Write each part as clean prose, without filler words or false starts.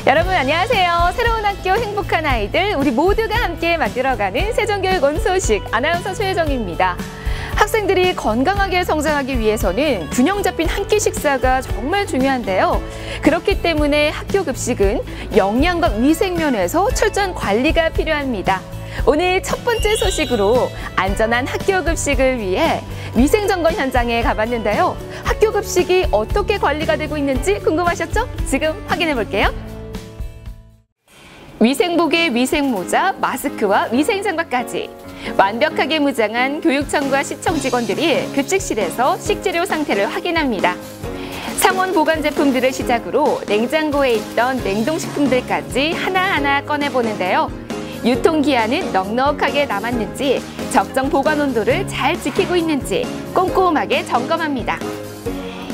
여러분 안녕하세요. 새로운 학교 행복한 아이들 우리 모두가 함께 만들어가는 세종교육원 소식 아나운서 최혜정입니다. 학생들이 건강하게 성장하기 위해서는 균형 잡힌 한 끼 식사가 정말 중요한데요. 그렇기 때문에 학교 급식은 영양과 위생 면에서 철저한 관리가 필요합니다. 오늘 첫 번째 소식으로 안전한 학교 급식을 위해 위생점검 현장에 가봤는데요. 학교 급식이 어떻게 관리가 되고 있는지 궁금하셨죠? 지금 확인해 볼게요. 위생복에 위생모자, 마스크와 위생장갑까지 완벽하게 무장한 교육청과 시청 직원들이 급식실에서 식재료 상태를 확인합니다. 상온 보관 제품들을 시작으로 냉장고에 있던 냉동식품들까지 하나하나 꺼내보는데요. 유통기한은 넉넉하게 남았는지, 적정 보관 온도를 잘 지키고 있는지 꼼꼼하게 점검합니다.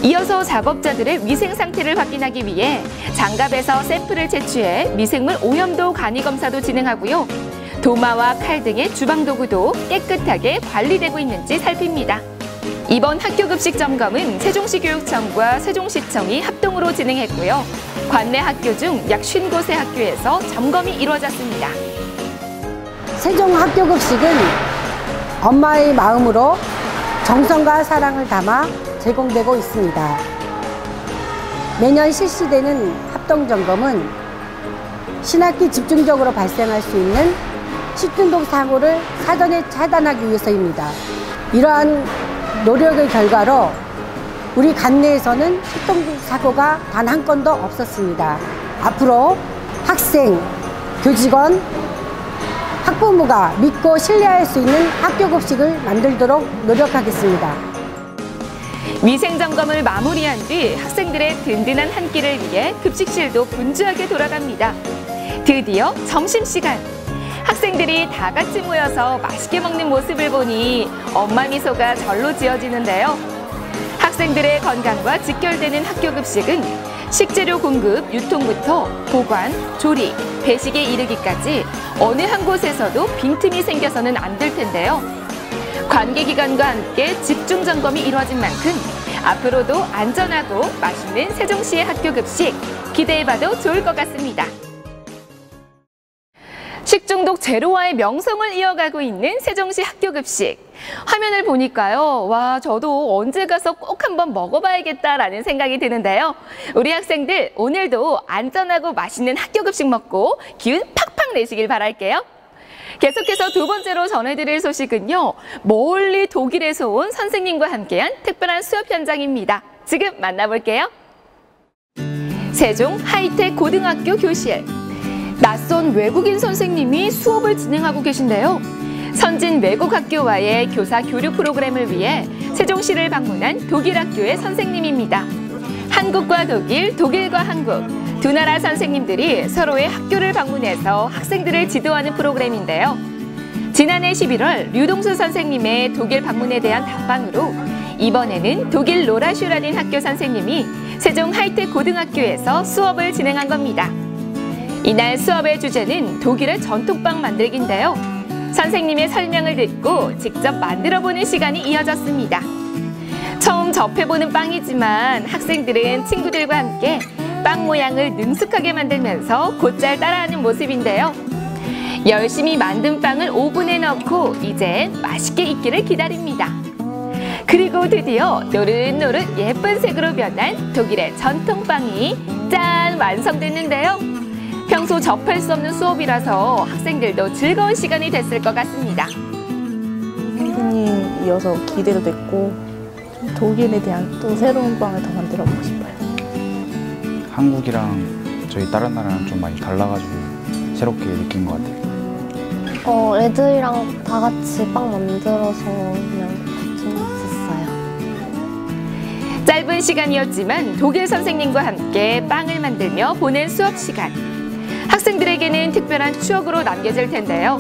이어서 작업자들의 위생 상태를 확인하기 위해 장갑에서 샘플을 채취해 미생물 오염도 간이 검사도 진행하고요. 도마와 칼 등의 주방 도구도 깨끗하게 관리되고 있는지 살핍니다. 이번 학교 급식 점검은 세종시 교육청과 세종시청이 합동으로 진행했고요. 관내 학교 중 약 50곳의 학교에서 점검이 이루어졌습니다. 세종 학교 급식은 엄마의 마음으로 정성과 사랑을 담아 제공되고 있습니다. 매년 실시되는 합동점검은 신학기 집중적으로 발생할 수 있는 식중독 사고를 사전에 차단하기 위해서입니다. 이러한 노력의 결과로 우리 관내에서는 식중독 사고가 단 한 건도 없었습니다. 앞으로 학생, 교직원, 학부모가 믿고 신뢰할 수 있는 학교 급식을 만들도록 노력하겠습니다. 위생점검을 마무리한 뒤 학생들의 든든한 한 끼를 위해 급식실도 분주하게 돌아갑니다. 드디어 점심시간. 학생들이 다 같이 모여서 맛있게 먹는 모습을 보니 엄마 미소가 절로 지어지는데요. 학생들의 건강과 직결되는 학교 급식은 식재료 공급, 유통부터 보관, 조리, 배식에 이르기까지 어느 한 곳에서도 빈틈이 생겨서는 안 될 텐데요. 관계기관과 함께 집중 점검이 이루어진 만큼 앞으로도 안전하고 맛있는 세종시의 학교 급식 기대해봐도 좋을 것 같습니다. 식중독 제로화의 명성을 이어가고 있는 세종시 학교 급식. 화면을 보니까요. 와, 저도 언제 가서 꼭 한번 먹어봐야겠다라는 생각이 드는데요. 우리 학생들 오늘도 안전하고 맛있는 학교 급식 먹고 기운 팍팍 내시길 바랄게요. 계속해서 두 번째로 전해드릴 소식은요. 멀리 독일에서 온 선생님과 함께한 특별한 수업 현장입니다. 지금 만나볼게요. 세종 하이텍 고등학교 교실. 낯선 외국인 선생님이 수업을 진행하고 계신데요. 선진 외국 학교와의 교사 교류 프로그램을 위해 세종시를 방문한 독일 학교의 선생님입니다. 한국과 독일, 독일과 한국 두 나라 선생님들이 서로의 학교를 방문해서 학생들을 지도하는 프로그램인데요. 지난해 11월 류동수 선생님의 독일 방문에 대한 답방으로 이번에는 독일 로라슈라딘 학교 선생님이 세종 하이텍 고등학교에서 수업을 진행한 겁니다. 이날 수업의 주제는 독일의 전통빵 만들기인데요. 선생님의 설명을 듣고 직접 만들어보는 시간이 이어졌습니다. 처음 접해보는 빵이지만 학생들은 친구들과 함께 빵 모양을 능숙하게 만들면서 곧잘 따라하는 모습인데요. 열심히 만든 빵을 오븐에 넣고 이제 맛있게 익기를 기다립니다. 그리고 드디어 노릇노릇 예쁜 색으로 변한 독일의 전통빵이 짠! 완성됐는데요. 평소 접할 수 없는 수업이라서 학생들도 즐거운 시간이 됐을 것 같습니다. 선생님이어서 기대도 됐고 독일에 대한 또 새로운 빵을 더 만들어 보고 싶어요. 한국이랑 저희 다른 나라랑 좀 많이 달라가지고 새롭게 느낀 것 같아요. 애들이랑 다 같이 빵 만들어서 그냥 재밌었어요. 짧은 시간이었지만 독일 선생님과 함께 빵을 만들며 보낸 수업 시간. 학생들에게는 특별한 추억으로 남겨질 텐데요.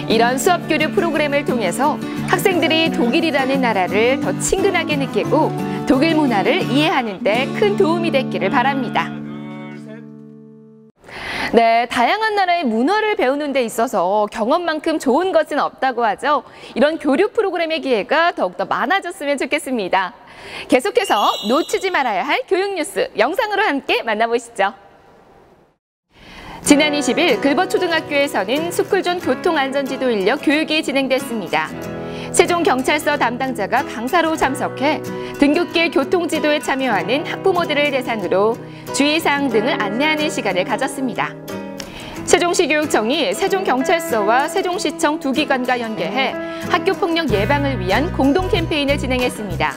이런 수업 교류 프로그램을 통해서 학생들이 독일이라는 나라를 더 친근하게 느끼고 독일 문화를 이해하는 데 큰 도움이 됐기를 바랍니다. 네, 다양한 나라의 문화를 배우는 데 있어서 경험만큼 좋은 것은 없다고 하죠. 이런 교류 프로그램의 기회가 더욱더 많아졌으면 좋겠습니다. 계속해서 놓치지 말아야 할 교육 뉴스 영상으로 함께 만나보시죠. 지난 20일 글버초등학교에서는 스쿨존 교통안전지도 인력 교육이 진행됐습니다. 세종경찰서 담당자가 강사로 참석해 등굣길 교통지도에 참여하는 학부모들을 대상으로 주의사항 등을 안내하는 시간을 가졌습니다. 세종시 교육청이 세종경찰서와 세종시청 두 기관과 연계해 학교폭력 예방을 위한 공동 캠페인을 진행했습니다.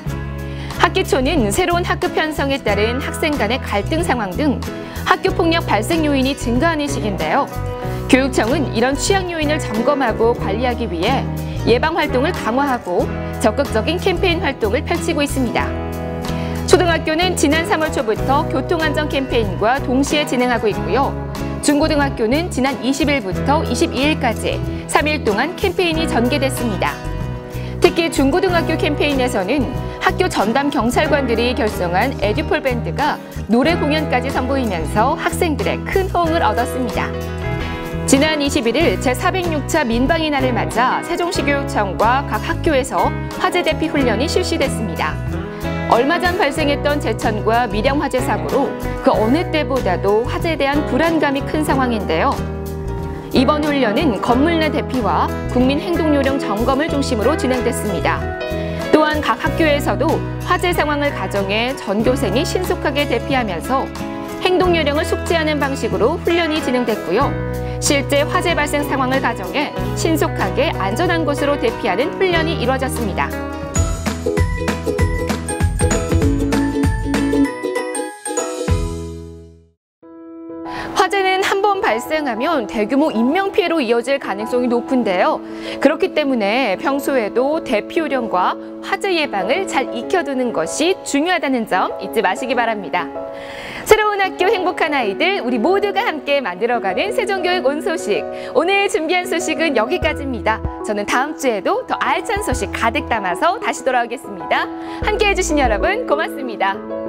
학기초는 새로운 학급 편성에 따른 학생 간의 갈등 상황 등 학교폭력 발생 요인이 증가하는 시기인데요. 교육청은 이런 취약 요인을 점검하고 관리하기 위해 예방 활동을 강화하고 적극적인 캠페인 활동을 펼치고 있습니다. 초등학교는 지난 3월 초부터 교통안전 캠페인과 동시에 진행하고 있고요. 중고등학교는 지난 20일부터 22일까지 3일 동안 캠페인이 전개됐습니다. 특히 중고등학교 캠페인에서는 학교 전담 경찰관들이 결성한 에듀폴 밴드가 노래 공연까지 선보이면서 학생들의 큰 호응을 얻었습니다. 지난 21일 제406차 민방위 날을 맞아 세종시 교육청과 각 학교에서 화재 대피 훈련이 실시됐습니다. 얼마 전 발생했던 제천과 밀양 화재 사고로 그 어느 때보다도 화재에 대한 불안감이 큰 상황인데요. 이번 훈련은 건물 내 대피와 국민 행동 요령 점검을 중심으로 진행됐습니다. 또한 각 학교에서도 화재 상황을 가정해 전교생이 신속하게 대피하면서 행동 요령을 숙지하는 방식으로 훈련이 진행됐고요. 실제 화재 발생 상황을 가정해 신속하게 안전한 곳으로 대피하는 훈련이 이루어졌습니다. 화재는 한 번 발생하면 대규모 인명피해로 이어질 가능성이 높은데요. 그렇기 때문에 평소에도 대피 요령과 화재 예방을 잘 익혀두는 것이 중요하다는 점 잊지 마시기 바랍니다. 새로운 학교 행복한 아이들, 우리 모두가 함께 만들어가는 세종교육 온 소식. 오늘 준비한 소식은 여기까지입니다. 저는 다음 주에도 더 알찬 소식 가득 담아서 다시 돌아오겠습니다. 함께 해주신 여러분 고맙습니다.